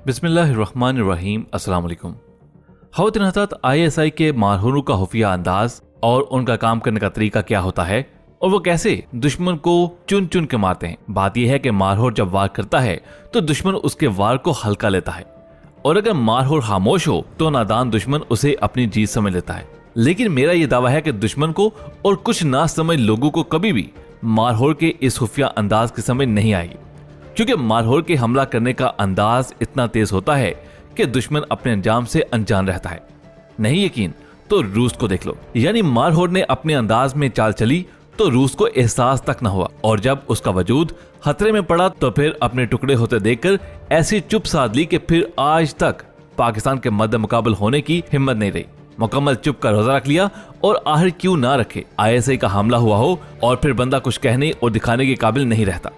बिस्मिल्लाहिर्रहमानिर्रहीम। अस्सलाम वालेकुम। ख़वातीन हज़रात, ISI के मारहूरों का खुफिया अंदाज और उनका काम करने का तरीका क्या होता है और वो कैसे दुश्मन को चुन चुन के मारते हैं। बात यह है कि मारहूर जब वार करता है तो दुश्मन उसके वार को हल्का लेता है, और अगर मारहूर खामोश हो तो नादान दुश्मन उसे अपनी जीत समझ लेता है। लेकिन मेरा यह दावा है कि दुश्मन को और कुछ ना समझ लोगों को कभी भी मारहूर के इस खुफिया अंदाज की समझ नहीं आएगी, क्योंकि मारहूर के हमला करने का अंदाज इतना तेज होता है कि दुश्मन अपने अंजाम से अनजान रहता है। नहीं यकीन तो रूस को देख लो। यानी मारहूर ने अपने अंदाज में चाल चली तो रूस को एहसास तक न हुआ, और जब उसका वजूद खतरे में पड़ा तो फिर अपने टुकड़े होते देखकर ऐसी चुप साध ली कि फिर आज तक पाकिस्तान के मद्दे मुकाबल होने की हिम्मत नहीं रही। मुकम्मल चुप का रोजा रख लिया, और आखिर क्यों ना रखे। ISI का हमला हुआ हो और फिर बंदा कुछ कहने और दिखाने के काबिल नहीं रहता।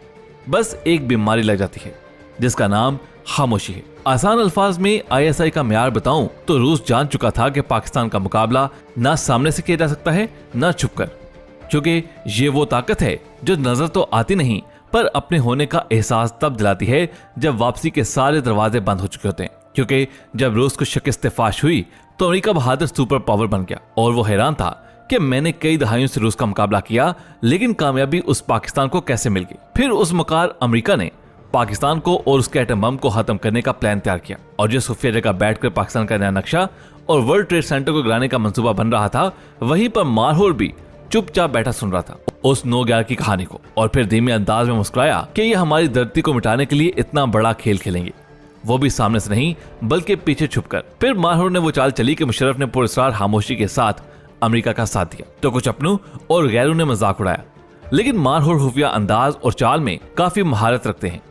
बस एक बीमारी लग जाती है जिसका नाम खामोशी है। आसान अल्फाज में ISI का म्यार बताऊं तो रूस जान चुका था कि पाकिस्तान का मुकाबला ना सामने से किया जा सकता है ना छुपकर, क्योंकि ये वो ताकत है जो नजर तो आती नहीं पर अपने होने का एहसास तब दिलाती है जब वापसी के सारे दरवाजे बंद हो चुके होते हैं। क्योंकि जब रूस को शिकस्त फाश हुई तो अमेरिका बहादुर सुपर पावर बन गया, और वो हैरान था कि मैंने कई दहाइयों से रूस का मुकाबला किया लेकिन कामयाबी उस पाकिस्तान को कैसे मिल गई। फिर उस मुकार अमेरिका ने पाकिस्तान को और उसके एटम बम को खत्म करने का प्लान तैयार किया, और जिस खुफिया जगह बैठकर पाकिस्तान का नया नक्शा और वर्ल्ड ट्रेड सेंटर को गिराने का मंसूबा बन रहा था, वहीं पर मारहूर भी चुपचाप बैठा सुन रहा था उस 9/11 की कहानी को, और फिर धीमे अंदाज में मुस्कुराया कि ये हमारी धरती को मिटाने के लिए इतना बड़ा खेल खेलेंगे, वो भी सामने से नहीं बल्कि पीछे छुपकर। फिर मारहूर ने वो चाल चली कि मुशर्रफ ने पुरस्कार खामोशी के साथ अमेरिका का साथ दिया तो कुछ अपनों और गैरों ने मजाक उड़ाया। लेकिन मारहूर खुफिया अंदाज और चाल में काफी महारत रखते हैं,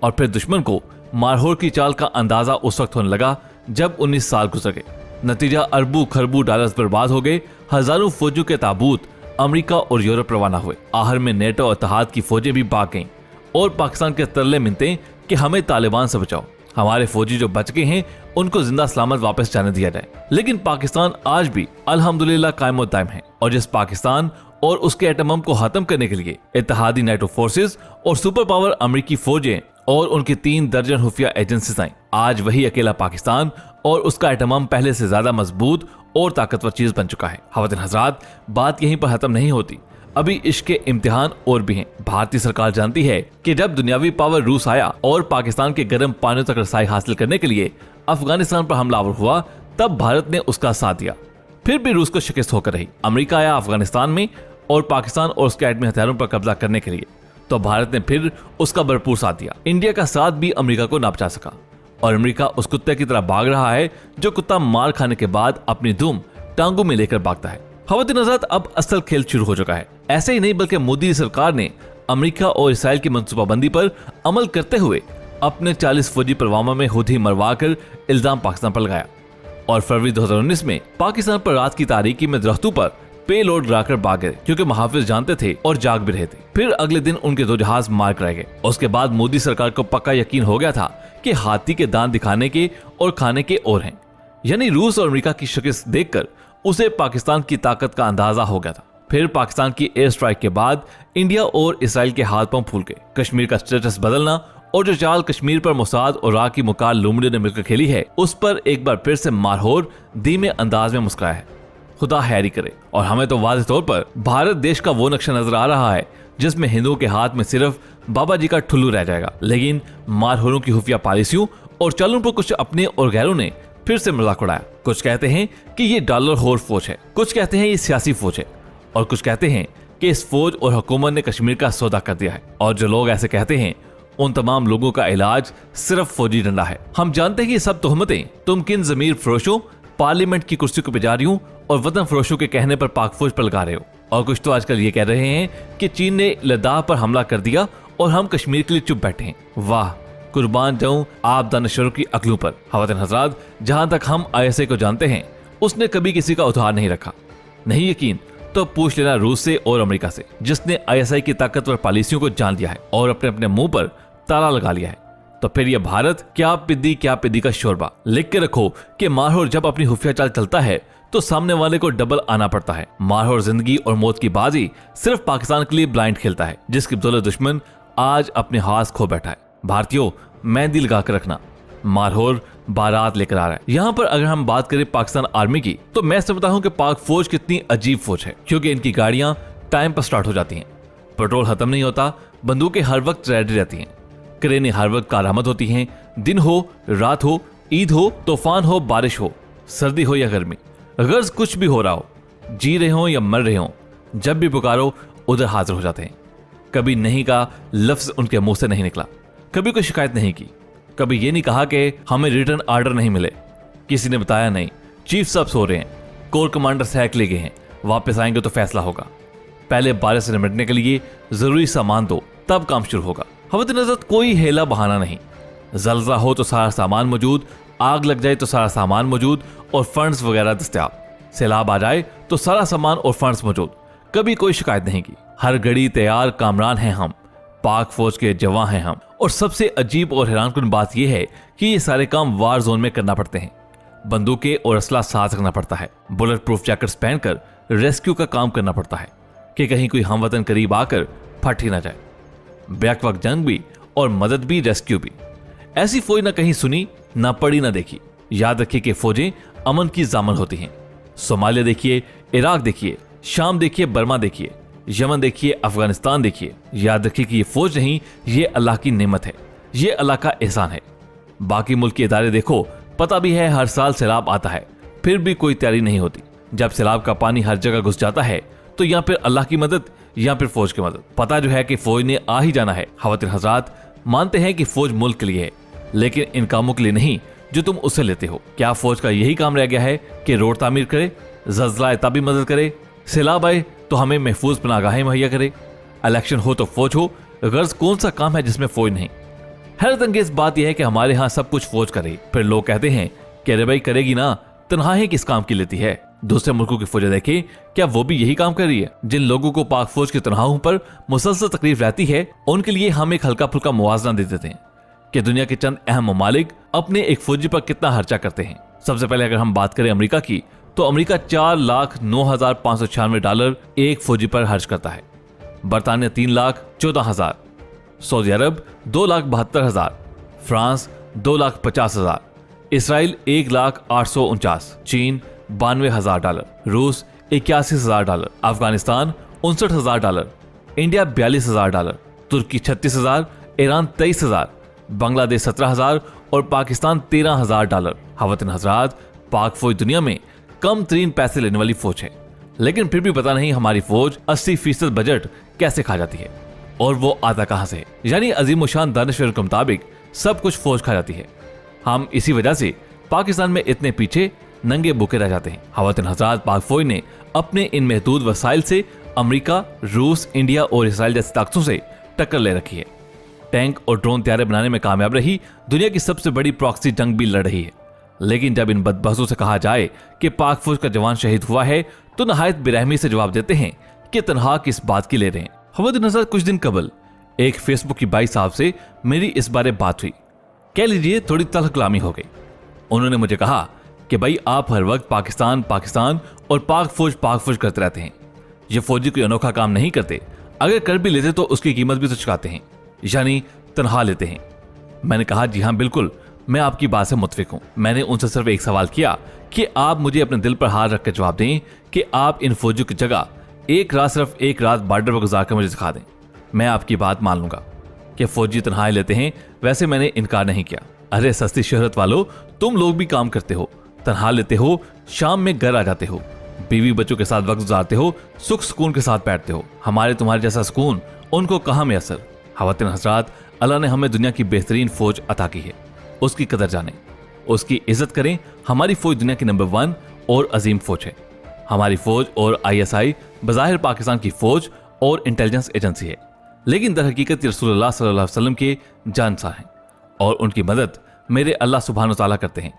और फिर दुश्मन को मारहूर की चाल का अंदाजा उस वक्त होने लगा जब 19 साल गुजर गए। नतीजा अरबों खरबों डॉलर्स बर्बाद हो गए। हजारों फौजों के ताबूत अमेरिका और यूरोप रवाना हुए। आखिर में नेटो और इत्तेहाद की फौजें भी भाग गईं, और पाकिस्तान के तरले मिनते कि हमें तालिबान से बचाओ, हमारे फौजी जो बच गए हैं उनको जिंदा सलामत वापस जाने दिया जाए। लेकिन पाकिस्तान आज भी अल्हम्दुलिल्लाह कायम व दायम है, और जिस पाकिस्तान और उसके एटम बम को खत्म करने के लिए इत्तेहादी नेटो फोर्सेस और सुपर पावर अमेरिकी फौजें और उनकी 3 दर्जन खुफिया एजेंसीज आई, आज वही अकेला पाकिस्तान और उसका एटम बम पहले से ज्यादा मजबूत और ताकतवर चीज बन चुका है। ख़वातीन हज़रात, बात यहीं पर खत्म नहीं होती, अभी इश्क के इम्तिहान और भी हैं। भारतीय सरकार जानती है कि जब दुनियावी पावर रूस आया और पाकिस्तान के गर्म पानियों तक रसाई हासिल करने के लिए अफगानिस्तान पर हमलावर हुआ, तब भारत ने उसका साथ दिया। फिर भी रूस को शिकस्त होकर रही। अमेरिका आया अफगानिस्तान में और पाकिस्तान और उसके एटमी हथियारों पर कब्जा करने के लिए, तो भारत ने फिर उसका भरपूर साथ दिया। इंडिया का साथ भी अमेरिका को ना बचा सका, और अमेरिका उस कुत्ते की तरह भाग रहा है जो कुत्ता मार खाने के बाद अपनी धूम टांगों में लेकर भागता है। ख़वातीन हज़रात, अब असल खेल शुरू हो चुका है। ऐसे ही नहीं बल्कि मोदी सरकार ने अमेरिका और इसराइल की मंसूबाबंदी पर अमल करते हुए अपने 40 फौजी पुलवामा में खुद ही मरवा कर इल्जाम पाकिस्तान पर लगाया, और फरवरी 2019 में पाकिस्तान पर रात की तारीकी में दरख्तों पर पे लोड गिराकर भाग गए, क्योंकि मुहाफिज जानते थे और जाग भी रहे थे। फिर अगले दिन उनके 2 जहाज मार कराए गए। उसके बाद मोदी सरकार को पक्का यकीन हो गया था कि हाथी के दांत दिखाने के और खाने के और हैं। यानी रूस और अमेरिका की शिकस्त देखकर उसे पाकिस्तान की ताकत का अंदाजा हो गया था। फिर पाकिस्तान की एयर स्ट्राइक के बाद इंडिया और इसराइल के हाथ पांव फूल गए। कश्मीर का स्टेटस बदलना और जो चाल कश्मीर पर मोसाद और राह की मुकार लुमड़े ने मिलकर खेली है, उस पर एक बार फिर से मारहूर धीमे अंदाज में मुस्कुराया है। खुदा हैरी करे। और हमें तो वाज़ेह तौर पर भारत देश का वो नक्शा नजर आ रहा है जिसमें हिंदुओं के हाथ में सिर्फ बाबा जी का ठुल्लू रह जाएगा। लेकिन मारहूरों की खुफिया पॉलिसियों और चालों पर कुछ अपने और गैरों ने फिर से मजाक उड़ाया। कुछ कहते हैं कि ये डॉलर होर फौज है, कुछ कहते हैं ये सियासी फौज है, और कुछ कहते हैं कि इस फौज और हुकूमत ने कश्मीर का सौदा कर दिया है। और जो लोग ऐसे कहते हैं उन तमाम लोगों का इलाज सिर्फ फौजी डंडा है। हम जानते हैं कि ये सब तोहमतें तुम किन जमीर फरोशों, पार्लियामेंट की कुर्सी को बेजारियों और वतन फरोशों के कहने पर पाक फौज पर लगा रहे हो। और कुछ तो आजकल ये कह रहे हैं कि चीन ने लद्दाख पर हमला कर दिया और हम कश्मीर के लिए चुप बैठे हैं। वाह, कुर्बान जाऊं आप दानिशवरों की अकलों पर। ख़वातीन हज़रात, जहां तक हम ISI को जानते हैं उसने कभी किसी का उधार नहीं रखा। नहीं यकीन तो पूछ लेना रूस से और अमेरिका से, जिसने ISI की ताकतवर पॉलिसियों को जान लिया है और अपने अपने मुंह पर ताला लगा लिया है। तो फिर ये भारत क्या पिद्दी का शोरबा। लिख के रखो कि मारहूर जब अपनी खुफिया चाल चलता है तो सामने वाले को डबल आना पड़ता है। मारहूर जिंदगी और मौत की बाजी सिर्फ पाकिस्तान के लिए ब्लाइंड खेलता है, जिसकी बदौलत दुश्मन आज अपने हाथ खो बैठा है। भारतीयों, मेहंदी लगा कर रखना, मारहोर बारात लेकर आ रहा है। यहाँ पर अगर हम बात करें पाकिस्तान आर्मी की, तो मैं समझता हूँ कि पाक फौज कितनी अजीब फौज है, क्योंकि इनकी गाड़ियां टाइम पर स्टार्ट हो जाती हैं, पेट्रोल खत्म नहीं होता, बंदूकें हर वक्त रेडी रहती हैं, क्रेनें हर वक्त कारआमद होती हैं, दिन हो रात हो, ईद हो, तूफान हो, बारिश हो, सर्दी हो या गर्मी, गर्ज कुछ भी हो रहा हो, जी रहे हो या मर रहे हो, जब भी पुकारो उधर हाजिर हो जाते हैं। कभी नहीं का लफ्ज उनके मुंह से नहीं निकला, कभी कोई शिकायत नहीं की, कभी ये नहीं कहा कि हमें रिटर्न ऑर्डर नहीं मिले, किसी ने बताया नहीं, चीफ साहब सो रहे हैं, कोर कमांडर सैक ले गए हैं, वापस आएंगे तो फैसला होगा, पहले बारिश से निपटने के लिए जरूरी सामान दो, तब काम शुरू होगा। हवत नजर कोई हेला बहाना नहीं, जल्जा हो तो सारा सामान मौजूद, आग लग जाए तो सारा सामान मौजूद और फंड्स वगैरह दस्तयाब, सैलाब आ जाए तो सारा सामान और फंड्स मौजूद, कभी कोई शिकायत नहीं की, हर घड़ी तैयार कामरान हैं हम, पाक फौज के जवान हैं हम। और सबसे अजीब और हैरानकुन बात यह है कि ये सारे काम वार जोन में करना पड़ते हैं, बंदूकें और असला साथ रखना पड़ता है, बुलेट प्रूफ जैकेट्स पहनकर रेस्क्यू का काम करना पड़ता है कि कहीं कोई हमवतन करीब आकर फट ही ना जाए। बैक वक्त जंग भी और मदद भी, रेस्क्यू भी। ऐसी फौज ना कहीं सुनी, ना पढ़ी, ना देखी। याद रखिए कि फौजें अमन की जामन होती हैं। सोमालिया देखिए, इराक देखिए, शाम देखिए, बर्मा देखिए, यमन देखिए, अफगानिस्तान देखिए। याद रखिए कि ये फौज नहीं, ये अल्लाह की नेमत है, ये अल्लाह का एहसान है। बाकी मुल्क के इदारे देखो, पता भी है हर साल सैलाब आता है, फिर भी कोई तैयारी नहीं होती। जब सैलाब का पानी हर जगह घुस जाता है तो या फिर अल्लाह की मदद या फिर फौज की मदद। पता जो है कि फौज ने आ ही जाना है। खवातीन हज़रात मानते हैं कि फौज मुल्क के लिए है, लेकिन इन कामों के लिए नहीं जो तुम उससे लेते हो। क्या फौज का यही काम रह गया है कि रोड तामीर करे, ज़ल्ज़ला आए तभी मदद करे, सैलाब आए तो हमें महफूज पनागाहें मुहैया करे, इलेक्शन हो तो फौज हो? गर्ज कौन सा काम है जिसमें फौज नहीं? हैरत अंगेज बात यह है कि हमारे यहाँ सब कुछ फौज करे, फिर लोग कहते हैं कि अरे भाई करेगी ना, तनहाई किस काम की लेती है। दूसरे मुल्कों की फौजें देखें, क्या वो भी यही काम कर रही है? जिन लोगों को पाक फौज की तनहाओं पर मुसलसल तकलीफ रहती है, उनके लिए हम एक हल्का फुल्का मुआवजा दे देते हैं कि दुनिया के चंद अहम ममालिक अपने एक फौजी पर कितना खर्चा करते हैं। सबसे पहले अगर हम बात करें अमेरिका की, तो अमेरिका $4,09,596 एक फौजी पर खर्च करता है। बरतानिया $3,14,000, सऊदी अरब $2,72,000, फ्रांस $2,50,000, इसराइल $1,08,49, चीन $92,000, रूस $81,000, अफगानिस्तान $59,000, इंडिया $42,000, तुर्की $36,000, ईरान $23,000, बांग्लादेश $17,000 और पाकिस्तान $13,000। खवातीन हज़रात, पाक फौज दुनिया में कम तरीन पैसे लेने वाली फौज है, लेकिन फिर भी पता नहीं हमारी फौज 80% बजट कैसे खा जाती है, और वो आता कहां से है। यानी अजीम शान दानिश्वर के मुताबिक सब कुछ फौज खा जाती है। हम इसी वजह से पाकिस्तान में इतने पीछे नंगे भूखे रह जाते हैं। खवातीन हज़रात, पाक फौज ने अपने इन महदूद वसाइल से अमेरिका, रूस, इंडिया और इसराइल जैसी ताकतों से टक्कर ले रखी है। टैंक और ड्रोन तैयारे बनाने में कामयाब रही, दुनिया की सबसे बड़ी प्रॉक्सी जंग भी लड़ रही है। लेकिन जब इन बदबख्तों से कहा जाए कि पाक फौज का जवान शहीद हुआ है, तो नहायत बेरहमी से जवाब देते हैं कि तनहा किस बात की ले रहे हैं। खवातीन हज़रात, कुछ दिन कबल एक फेसबुक की बाई साहब से मेरी इस बारे बात हुई, कह लीजिए थोड़ी तल्ख कलामी हो गई। उन्होंने मुझे कहा कि भाई आप हर वक्त पाकिस्तान पाकिस्तान और पाक फौज करते रहते हैं, ये फौजी कोई अनोखा काम नहीं करते, अगर कर भी लेते तो उसकी कीमत भी तो चुकाते हैं, यानी तनहा लेते हैं। मैंने कहा जी हाँ बिल्कुल, मैं आपकी बात से मुत्फिक हूं। मैंने उनसे सिर्फ एक सवाल किया कि आप मुझे अपने दिल पर हाथ रखकर जवाब दें कि आप इन फौजियों की जगह सिर्फ एक रात बॉर्डर पर गुजार कर मुझे दिखा दें, मैं आपकी बात मान लूंगा कि फौजी तनहाई लेते हैं। वैसे मैंने इनकार नहीं किया। अरे सस्ती शोहरत वालों, तुम लोग भी काम करते हो, तनहा लेते हो, शाम में घर आ जाते हो, बीवी बच्चों के साथ वक्त गुजारते हो, सुख सुकून के साथ बैठते हो। हमारे तुम्हारे जैसा सुकून उनको कहाँ मैसर। खवातीन हज़रात, अल्लाह ने हमें दुनिया की बेहतरीन फौज अता की है, उसकी कदर जाने, उसकी इज्जत करें। हमारी फौज दुनिया की नंबर 1 और अजीम फौज है। हमारी फौज और ISI बज़ाहिर पाकिस्तान की फौज और इंटेलिजेंस एजेंसी है, लेकिन दर हकीकत रसूलुल्लाह सल्लल्लाहु अलैहि वसल्लम के जानसार हैं, और उनकी मदद मेरे अल्लाह सुब्हान व तआला करते हैं,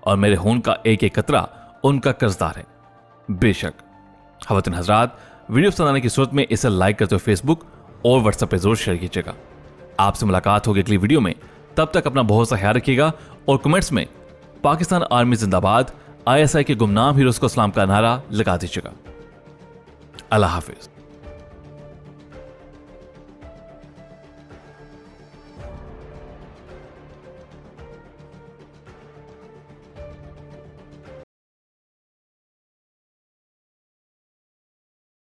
और मेरे खून का एक एक कतरा उनका कर्जदार है। बेशक खवातीन हज़रात, वीडियो पसंद आने की सूरत में इसे लाइक करते हुए फेसबुक और व्हाट्सएप पर जरूर शेयर कीजिएगा। आपसे मुलाकात होगी अगली वीडियो में, तब तक अपना बहुत सा ख्याल रखिएगा, और कमेंट्स में पाकिस्तान आर्मी जिंदाबाद, ISI के गुमनाम हीरोज को सलाम का नारा लगा दीजिएगा। अल्लाह हाफिज।